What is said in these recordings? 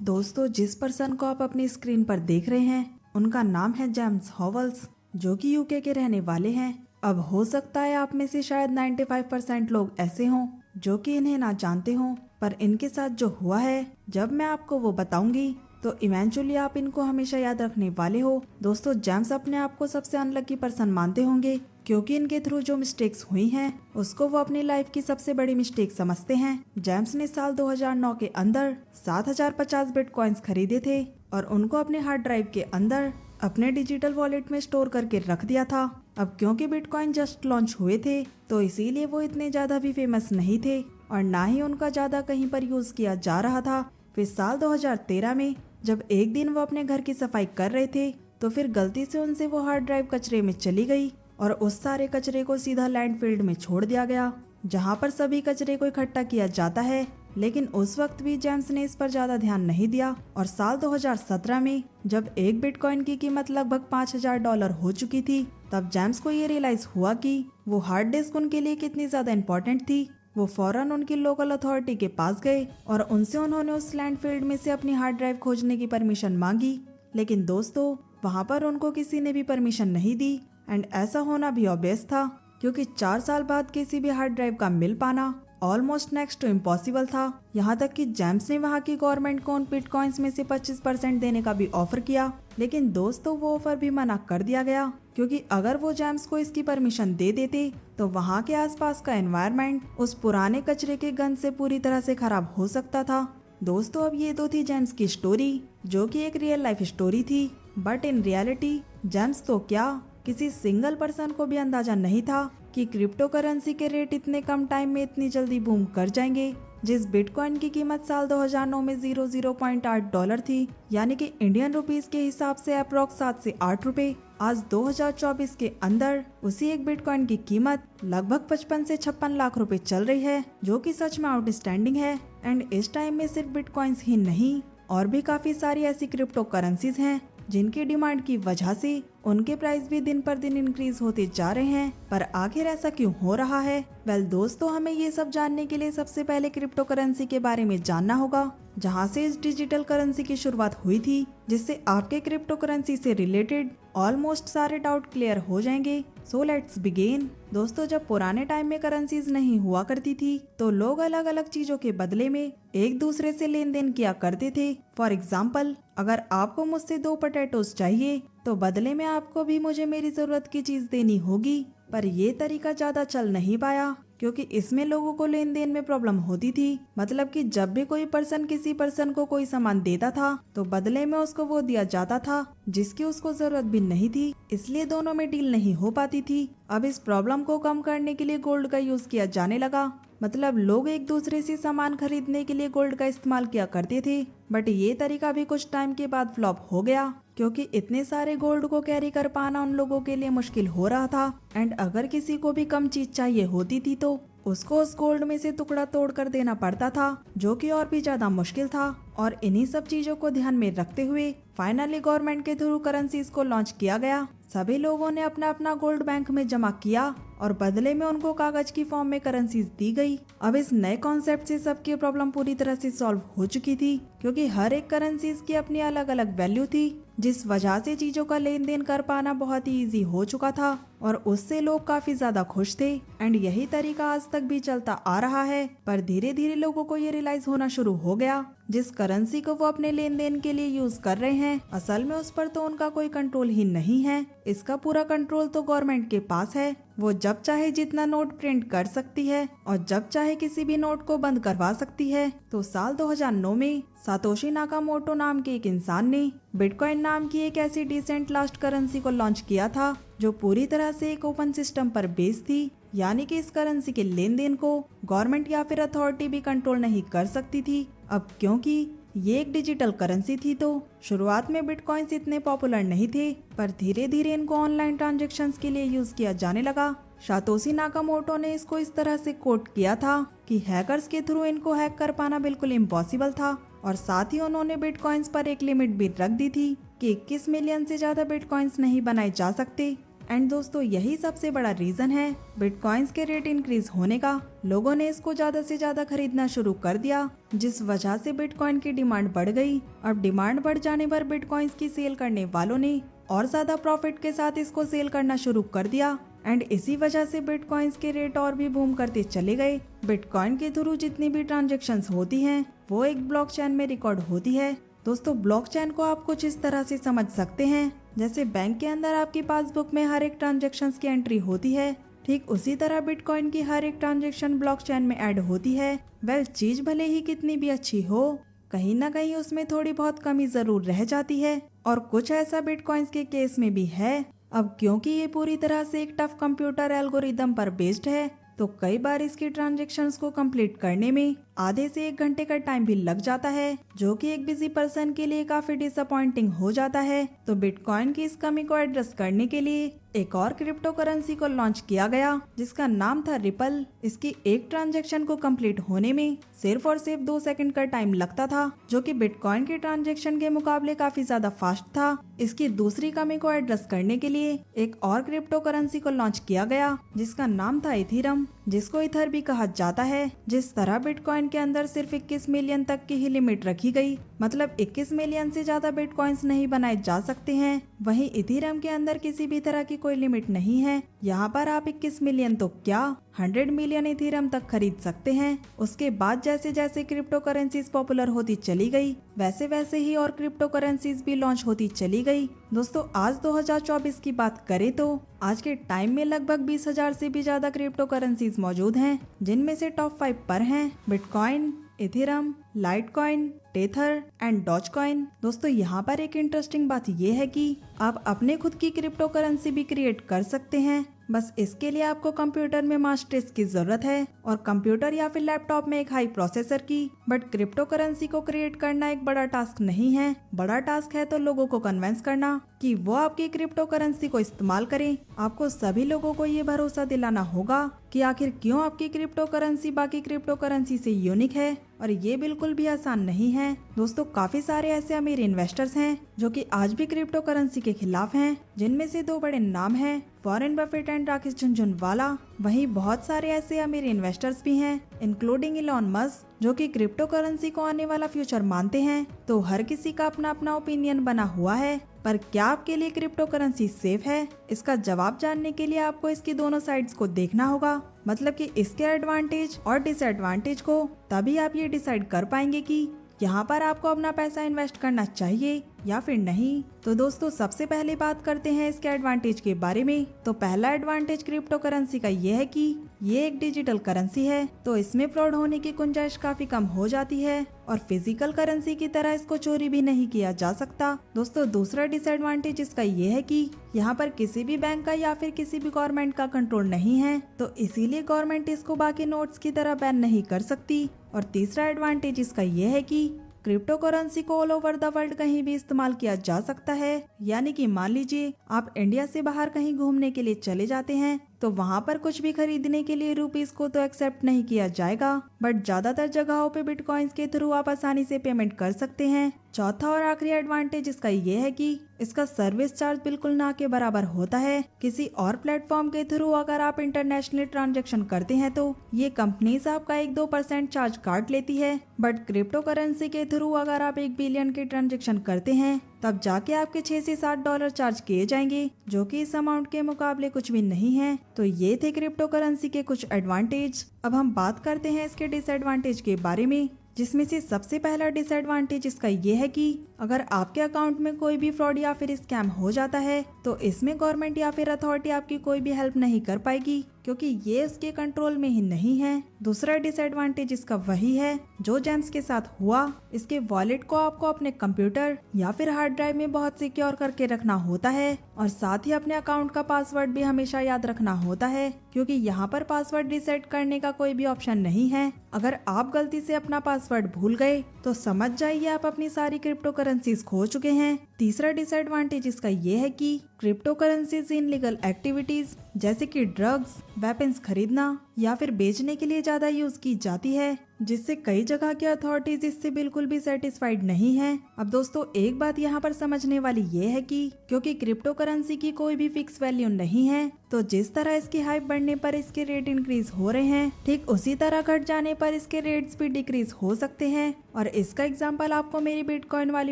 दोस्तों, जिस पर्सन को आप अपनी स्क्रीन पर देख रहे हैं उनका नाम है जेम्स हॉवेल्स, जो कि यूके के रहने वाले हैं। अब हो सकता है आप में से शायद 95% लोग ऐसे हों जो कि इन्हें ना जानते हों, पर इनके साथ जो हुआ है जब मैं आपको वो बताऊंगी तो इवेंचुअली आप इनको हमेशा याद रखने वाले हो। दोस्तों, जेम्स अपने आप को सबसे अनलकी पर्सन मानते होंगे क्योंकि इनके थ्रू जो मिस्टेक्स हुई हैं उसको वो अपनी लाइफ की सबसे बड़ी मिस्टेक समझते हैं। जेम्स ने साल 2009 के अंदर 7050 बिटकॉइंस खरीदे थे और उनको अपने हार्ड ड्राइव के अंदर अपने डिजिटल वॉलेट में स्टोर करके रख दिया था। अब क्योंकि बिटकॉइन जस्ट लॉन्च हुए थे तो इसीलिए वो इतने ज्यादा भी फेमस नहीं थे और ना ही उनका ज्यादा कहीं पर यूज किया जा रहा था। फिर साल 2013 में जब एक दिन वो अपने घर की सफाई कर रहे थे तो फिर गलती से उनसे वो हार्ड ड्राइव कचरे में चली गई और उस सारे कचरे को सीधा लैंडफील्ड में छोड़ दिया गया, जहां पर सभी कचरे को इकट्ठा किया जाता है। लेकिन उस वक्त भी जेम्स ने इस पर ज्यादा ध्यान नहीं दिया और साल 2017 में जब एक बिटकॉइन की कीमत लगभग $5000 हो चुकी थी, तब जेम्स को ये रियलाइज हुआ कि वो हार्ड डिस्क उनके लिए कितनी ज्यादा इम्पोर्टेंट थी। वो फौरन उनकी लोकल अथॉरिटी के पास गए और उनसे उन्होंने उस लैंडफील्ड में से अपनी हार्ड ड्राइव खोजने की परमिशन मांगी। लेकिन दोस्तों, वहां पर उनको किसी ने भी परमिशन नहीं दी एंड ऐसा होना भी ऑब्वियस था क्योंकि 4 साल बाद किसी भी हार्ड ड्राइव का मिल पाना ऑलमोस्ट नेक्स्ट टू इम्पॉसिबल था। यहाँ तक कि जेम्स ने वहाँ की गवर्नमेंट को उन बिटकॉइंस में से 25% देने का भी ऑफर किया, लेकिन दोस्तों वो ऑफर भी मना कर दिया गया क्योंकि अगर वो जेम्स को इसकी परमिशन दे देते तो वहाँ के आसपास का एनवायरनमेंट उस पुराने कचरे के गंध से पूरी तरह से खराब हो सकता था। दोस्तों, अब ये तो थी जेम्स की स्टोरी जो कि एक रियल लाइफ स्टोरी थी, बट इन रियलिटी जेम्स तो क्या किसी सिंगल पर्सन को भी अंदाजा नहीं था कि क्रिप्टो करेंसी के रेट इतने कम टाइम में इतनी जल्दी बूम कर जाएंगे। जिस बिटकॉइन की कीमत साल 2009 में $0.8 थी, यानी कि इंडियन रुपीस के हिसाब से अप्रोक्स 7 से 8 रुपए, आज 2024 के अंदर उसी एक बिटकॉइन की कीमत लगभग 55 से 56 लाख रुपए चल रही है, जो कि सच में आउटस्टैंडिंग है। एंड इस टाइम में सिर्फ बिटकॉइंस ही नहीं और भी काफी सारी ऐसी क्रिप्टो करेंसीज हैं जिनकी डिमांड की वजह से उनके प्राइस भी दिन पर दिन इंक्रीज होते जा रहे हैं। पर आखिर ऐसा क्यों हो रहा है? दोस्तों, हमें ये सब जानने के लिए सबसे पहले क्रिप्टो करेंसी के बारे में जानना होगा, जहां से इस डिजिटल करेंसी की शुरुआत हुई थी, जिससे आपके क्रिप्टो करेंसी से रिलेटेड ऑलमोस्ट सारे डाउट क्लियर हो जाएंगे। So let's begin. दोस्तों, जब पुराने टाइम में करेंसीज नहीं हुआ करती थी तो लोग अलग अलग चीजों के बदले में एक दूसरे से लेन देन किया करते थे। फॉर एग्जाम्पल, अगर आपको मुझसे 2 पोटैटोज चाहिए तो बदले में आपको भी मुझे मेरी जरूरत की चीज देनी होगी। पर ये तरीका ज्यादा चल नहीं पाया क्योंकि इसमें लोगों को लेन देन में प्रॉब्लम होती थी। मतलब कि जब भी कोई पर्सन किसी पर्सन को कोई सामान देता था तो बदले में उसको वो दिया जाता था जिसकी उसको जरूरत भी नहीं थी, इसलिए दोनों में डील नहीं हो पाती थी। अब इस प्रॉब्लम को कम करने के लिए गोल्ड का यूज किया जाने लगा। मतलब लोग एक दूसरे से सामान खरीदने के लिए गोल्ड का इस्तेमाल किया करते थे, बट ये तरीका भी कुछ टाइम के बाद फ्लॉप हो गया क्योंकि इतने सारे गोल्ड को कैरी कर पाना उन लोगों के लिए मुश्किल हो रहा था। एंड अगर किसी को भी कम चीज चाहिए होती थी तो उसको उस गोल्ड में से टुकड़ा तोड़ कर देना पड़ता था, जो कि और भी ज्यादा मुश्किल था। और इन्हीं सब चीजों को ध्यान में रखते हुए फाइनली गवर्नमेंट के थ्रू करेंसीज को लॉन्च किया गया। सभी लोगों ने अपना अपना गोल्ड बैंक में जमा किया और बदले में उनको कागज की फॉर्म में करेंसीज दी गई। अब इस नए कॉन्सेप्ट से सबकी प्रॉब्लम पूरी तरह से सॉल्व हो चुकी थी क्योंकि हर एक करेंसीज की अपनी अलग अलग वैल्यू थी, जिस वजह से चीजों का लेन देन कर पाना बहुत ही इजी हो चुका था और उससे लोग काफी ज्यादा खुश थे। एंड यही तरीका आज तक भी चलता आ रहा है। पर धीरे धीरे लोगों को ये रियलाइज होना शुरू हो गया जिस करेंसी को वो अपने लेन देन के लिए यूज कर रहे हैं असल में उस पर तो उनका कोई कंट्रोल ही नहीं है। इसका पूरा कंट्रोल तो गवर्नमेंट के पास है। वो जब चाहे जितना नोट प्रिंट कर सकती है और जब चाहे किसी भी नोट को बंद करवा सकती है। तो साल 2009 में सातोशी नाकामोटो नाम के एक इंसान ने बिटकॉइन नाम की एक ऐसी डिसेंट लास्ट करेंसी को लॉन्च किया था जो पूरी तरह से एक ओपन सिस्टम पर बेस्ड थी, यानी कि इस करेंसी के लेन देन को गवर्नमेंट या फिर अथॉरिटी भी कंट्रोल नहीं कर सकती थी। अब क्योंकि ये एक डिजिटल करेंसी थी तो शुरुआत में बिटकॉइंस इतने पॉपुलर नहीं थे, पर धीरे धीरे इनको ऑनलाइन ट्रांजैक्शंस के लिए यूज किया जाने लगा। सातोशी नाकामोटो ने इसको इस तरह से कोट किया था कि हैकर्स के थ्रू इनको हैक कर पाना बिल्कुल इम्पॉसिबल था और साथ ही उन्होंने बिटकॉइंस पर एक लिमिट भी रख दी थी कि 21 मिलियन से ज्यादा बिटकॉइंस नहीं बनाए जा सकते। एंड दोस्तों यही सबसे बड़ा रीजन है बिटकॉइंस के रेट इंक्रीज होने का। लोगों ने इसको ज्यादा से ज्यादा खरीदना शुरू कर दिया, जिस वजह से बिटकॉइन की डिमांड बढ़ गई। अब डिमांड बढ़ जाने पर बिटकॉइंस की सेल करने वालों ने और ज्यादा प्रॉफिट के साथ इसको सेल करना शुरू कर दिया एंड इसी वजह से बिटकॉइंस के रेट और भी बूम करते चले गए। बिटकॉइन के थ्रू जितनी भी ट्रांजैक्शंस होती हैं वो एक ब्लॉकचेन में रिकॉर्ड होती है। दोस्तों ब्लॉकचेन को आप कुछ इस तरह से समझ सकते हैं, जैसे बैंक के अंदर आपकी पासबुक में हर एक ट्रांजैक्शंस की एंट्री होती है, ठीक उसी तरह बिटकॉइन की हर एक ट्रांजैक्शन ब्लॉकचेन में ऐड होती है। चीज भले ही कितनी भी अच्छी हो, कहीं ना कहीं उसमें थोड़ी बहुत कमी जरूर रह जाती है और कुछ ऐसा बिटकॉइंस के केस में भी है। अब क्योंकि ये पूरी तरह से एक टफ कंप्यूटर एल्गोरिदम पर बेस्ड है, तो कई बार इसकी ट्रांजैक्शंस को कंप्लीट करने में आधे से 1 घंटे का टाइम भी लग जाता है, जो कि एक बिजी पर्सन के लिए काफी डिसअपॉइंटिंग हो जाता है। तो बिटकॉइन की इस कमी को एड्रेस करने के लिए एक और क्रिप्टो करेंसी को लॉन्च किया गया, जिसका नाम था रिपल। इसकी एक ट्रांजैक्शन को कंप्लीट होने में सिर्फ और सिर्फ 2 सेकंड का टाइम लगता था, जो कि बिटकॉइन के ट्रांजैक्शन के मुकाबले काफी ज्यादा फास्ट था। इसकी दूसरी कमी को एड्रेस करने के लिए एक और क्रिप्टो करेंसी को लॉन्च किया गया, जिसका नाम था इथेरियम, जिसको इथर भी कहा जाता है। जिस तरह बिटकॉइन के अंदर सिर्फ 21 मिलियन तक की ही लिमिट रखी गई, मतलब 21 मिलियन से ज्यादा बिटकॉइंस नहीं बनाए जा सकते हैं, वहीं इथेरियम के अंदर किसी भी तरह की कोई लिमिट नहीं है। यहाँ पर आप 21 मिलियन तो क्या 100 मिलियन इथेरियम तक खरीद सकते हैं। उसके बाद जैसे जैसे क्रिप्टो करेंसीज पॉपुलर होती चली गई, वैसे वैसे ही और क्रिप्टो करेंसीज भी लॉन्च होती चली गई। दोस्तों आज 2024 की बात करें तो आज के टाइम में लगभग 20,000 से भी ज्यादा क्रिप्टो करेंसीज मौजूद हैं, जिनमें से टॉप 5 पर हैं bitcoin, Ethereum, Litecoin, tether and Dogecoin. दोस्तों यहाँ पर एक इंटरेस्टिंग बात ये है कि आप अपने खुद की क्रिप्टो करेंसी भी क्रिएट कर सकते हैं। बस इसके लिए आपको कंप्यूटर में मास्टर्स की जरूरत है और कंप्यूटर या फिर लैपटॉप में एक हाई प्रोसेसर की। बट क्रिप्टो करेंसी को क्रिएट करना एक बड़ा टास्क नहीं है। बड़ा टास्क है तो लोगों को कन्विंस करना कि वो आपकी क्रिप्टो करेंसी को इस्तेमाल करें। आपको सभी लोगों को ये भरोसा दिलाना होगा कि आखिर क्यों आपकी क्रिप्टो करेंसी बाकी क्रिप्टो करेंसी से यूनिक है, और ये बिल्कुल भी आसान नहीं है। दोस्तों काफी सारे ऐसे अमीर इन्वेस्टर्स हैं जो कि आज भी क्रिप्टो करेंसी के खिलाफ हैं, जिनमें से 2 बड़े नाम हैं, Warren Buffett and Rakesh Jhunjhunwala. वहीं बहुत सारे ऐसे अमीर इन्वेस्टर्स भी हैं, इंक्लूडिंग इलॉन मस्क, जो कि क्रिप्टो करेंसी को आने वाला फ्यूचर मानते हैं। तो हर किसी का अपना अपना ओपिनियन बना हुआ है, पर क्या आपके लिए क्रिप्टो करेंसी सेफ है? इसका जवाब जानने के लिए आपको इसकी दोनों साइड्स को देखना होगा, मतलब कि इसके एडवांटेज और डिसएडवांटेज को। तभी आप ये डिसाइड कर पाएंगे कि यहाँ पर आपको अपना पैसा इन्वेस्ट करना चाहिए या फिर नहीं। तो दोस्तों सबसे पहले बात करते हैं इसके एडवांटेज के बारे में। तो पहला एडवांटेज क्रिप्टो करेंसी का ये है कि ये एक डिजिटल करेंसी है, तो इसमें फ्रॉड होने की गुंजाइश काफी कम हो जाती है और फिजिकल करेंसी की तरह इसको चोरी भी नहीं किया जा सकता। दोस्तों दूसरा डिसएडवांटेज इसका ये है कि यहाँ पर किसी भी बैंक का या फिर किसी भी गवर्नमेंट का कंट्रोल नहीं है, तो इसीलिए गवर्नमेंट इसको बाकी नोट्स की तरह बैन नहीं कर सकती। और तीसरा एडवांटेज इसका ये है कि क्रिप्टो करेंसी को ऑल ओवर द वर्ल्ड कहीं भी इस्तेमाल किया जा सकता है। यानी कि मान लीजिए आप इंडिया से बाहर कहीं घूमने के लिए चले जाते हैं, तो वहाँ पर कुछ भी खरीदने के लिए रुपीस को तो एक्सेप्ट नहीं किया जाएगा, बट ज्यादातर जगहों पे बिटकॉइंस के थ्रू आप आसानी से पेमेंट कर सकते हैं। चौथा और आखिरी एडवांटेज इसका ये है कि इसका सर्विस चार्ज बिल्कुल ना के बराबर होता है। किसी और प्लेटफॉर्म के थ्रू अगर आप इंटरनेशनल ट्रांजैक्शन करते हैं तो ये कंपनीज आपका 1-2% चार्ज काट लेती है, बट क्रिप्टो करेंसी के थ्रू अगर आप 1 बिलियन के ट्रांजैक्शन करते हैं तब जाके आपके 6 से 7 डॉलर चार्ज किए जाएंगे, जो कि इस अमाउंट के मुकाबले कुछ भी नहीं है। तो ये थे क्रिप्टो करेंसी के कुछ एडवांटेज। अब हम बात करते हैं इसके डिसएडवांटेज के बारे में, जिसमें से सबसे पहला डिसएडवांटेज इसका ये है कि अगर आपके अकाउंट में कोई भी फ्रॉड या फिर स्कैम हो जाता है तो इसमें गवर्नमेंट या फिर अथॉरिटी आपकी कोई भी हेल्प नहीं कर पाएगी, क्योंकि ये उसके कंट्रोल में ही नहीं है। दूसरा डिसएडवांटेज इसका वही है जो जेम्स के साथ हुआ। इसके वॉलेट को आपको अपने कंप्यूटर या फिर हार्ड ड्राइव में बहुत सिक्योर करके रखना होता है, और साथ ही अपने अकाउंट का पासवर्ड भी हमेशा याद रखना होता है, क्योंकि यहाँ पर पासवर्ड रिसेट करने का कोई भी ऑप्शन नहीं है। अगर आप गलती से अपना पासवर्ड भूल गए तो समझ जाइए आप अपनी सारी क्रिप्टो करेंसीज खो चुके हैं। तीसरा डिसएडवांटेज इसका ये है कि crypto currencies in legal activities जैसे कि ड्रग्स, वेपन्स खरीदना या फिर बेचने के लिए ज्यादा यूज की जाती है, जिससे कई जगह की अथॉरिटीज इससे बिल्कुल भी सेटिस्फाइड नहीं है। अब दोस्तों एक बात यहाँ पर समझने वाली ये है कि क्योंकि क्रिप्टो करेंसी की कोई भी फिक्स वैल्यू नहीं है, तो जिस तरह इसकी हाइप बढ़ने पर इसके रेट इंक्रीज हो रहे हैं, ठीक उसी तरह घट जाने पर इसके रेट्स भी डिक्रीज हो सकते हैं। और इसका एग्जाम्पल आपको मेरी बिटकॉइन वाली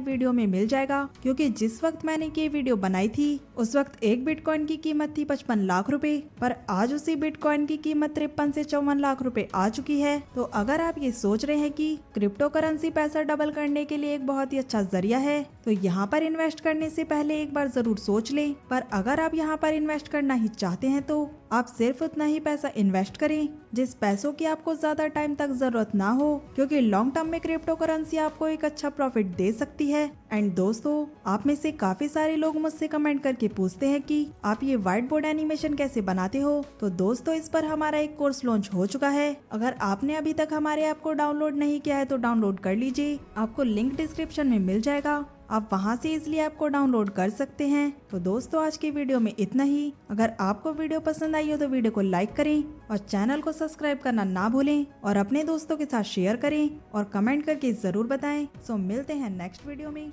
वीडियो में मिल जाएगा, क्योंकि जिस वक्त मैंने ये वीडियो बनाई थी उस वक्त एक बिटकॉइन की कीमत थी 55 लाख रुपए, पर आज उसी बिटकॉइन की कीमत 53 से 54 लाख रुपए आ चुकी है। तो अगर आप ये सोच रहे हैं कि क्रिप्टो करेंसी पैसा डबल करने के लिए एक बहुत ही अच्छा जरिया है, तो यहाँ पर इन्वेस्ट करने से पहले एक बार जरूर सोच लें। पर अगर आप यहाँ पर इन्वेस्ट करना ही चाहते हैं तो आप सिर्फ उतना ही पैसा इन्वेस्ट करें जिस पैसों की आपको ज्यादा टाइम तक जरूरत ना हो, क्योंकि लॉन्ग टर्म में क्रिप्टो करेंसी आपको एक अच्छा प्रॉफिट दे सकती है। एंड दोस्तों आप में से काफी सारे लोग मुझसे कमेंट करके पूछते हैं कि आप ये व्हाइट बोर्ड एनिमेशन कैसे बनाते हो। तो दोस्तों इस पर हमारा एक कोर्स लॉन्च हो चुका है। अगर आपने अभी तक हमारे ऐप को डाउनलोड नहीं किया है तो डाउनलोड कर लीजिए, आपको लिंक डिस्क्रिप्शन में मिल जाएगा, आप वहां से इजिली ऐप को डाउनलोड कर सकते हैं। तो दोस्तों आज की वीडियो में इतना ही। अगर आपको वीडियो पसंद आई हो तो वीडियो को लाइक करें और चैनल को सब्सक्राइब करना ना भूलें और अपने दोस्तों के साथ शेयर करें और कमेंट करके जरूर बताएं। सो मिलते हैं नेक्स्ट वीडियो में।